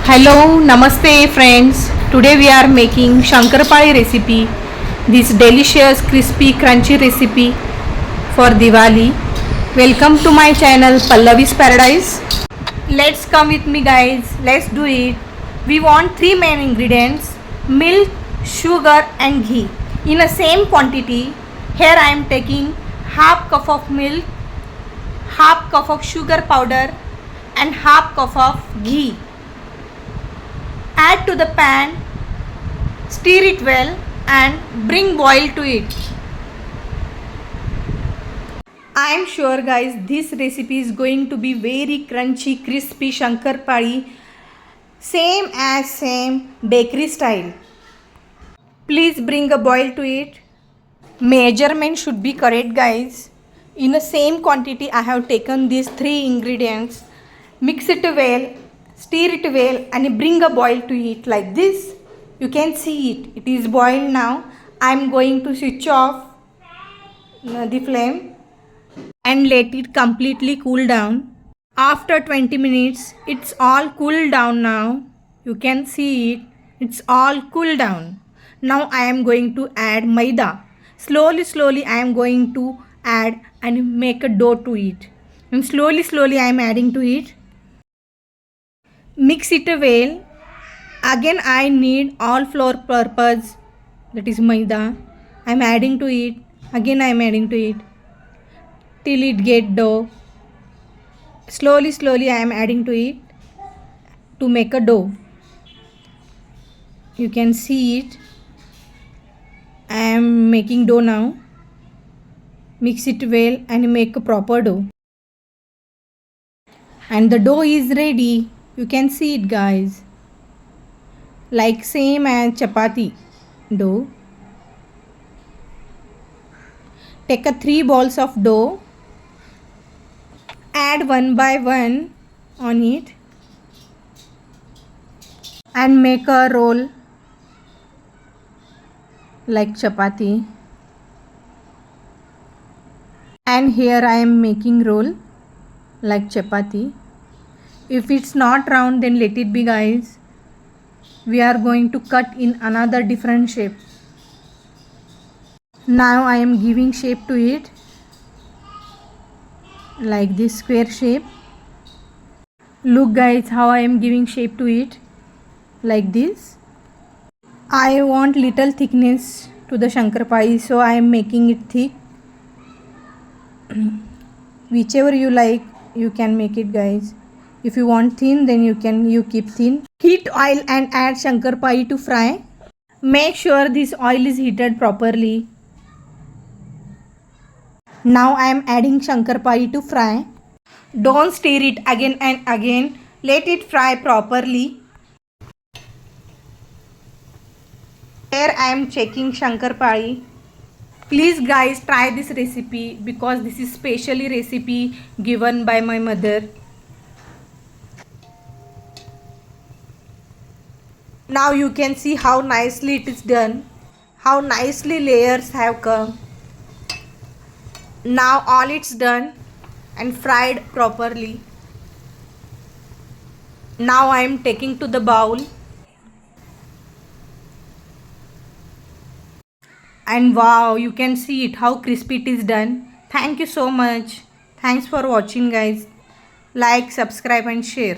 Hello, Namaste friends. Today we are making Shankarpali recipe. This delicious, crispy, crunchy recipe for Diwali. Welcome to my channel Pallavi's Paradise. Let's come with me guys. Let's do it. We want three main ingredients: milk, sugar and ghee. In the same quantity, here I am taking half cup of milk, half cup of sugar powder and half cup of ghee. Add to the pan, stir it well and bring boil to it. I am sure guys this recipe is going to be very crunchy, crispy Shankarpali, same bakery style. Please bring a boil to it. Measurement should be correct guys. In the same quantity I have taken these three ingredients. Mix it well, stir it well and bring a boil to it like this. You can see it is boiled now. I am going to switch off the flame and let it completely cool down. After 20 minutes it's all cooled down now. You can see it's all cooled down. Now I am going to add maida. Slowly I am going to add and make a dough to it. And slowly I am adding to it. Mix it well. Again I need all flour purpose, that is maida. I am adding to it. Again I am adding to it till it get dough. Slowly I am adding to it to make a dough. You can see it. I am making dough now. Mix it well and make a proper dough. And the dough is ready. You can see it guys. Like same as chapati dough. Take a 3 balls of dough. Add one by one on it. And make a roll like chapati. And here I am making roll like chapati. If it's not round then let it be guys. We are going to cut in another different shape. Now I am giving shape to it like this square shape. Look guys how I am giving shape to it like this. I want little thickness to the Shankarpali, so I am making it thick. Whichever you like you can make it guys. If you want thin then you keep thin. Heat oil and add Shankarpali to fry. Make sure this oil is heated properly. Now I am adding Shankarpali to fry. Don't stir it again and again. Let it fry properly. Here I am checking Shankarpali. Please guys try this recipe because this is specially recipe given by my mother. Now you can see how nicely it is done. How nicely layers have come. Now all it's done and fried properly. Now I am taking to the bowl. And wow, you can see it how crispy it is done. Thank you so much. Thanks for watching guys. Like, subscribe and share.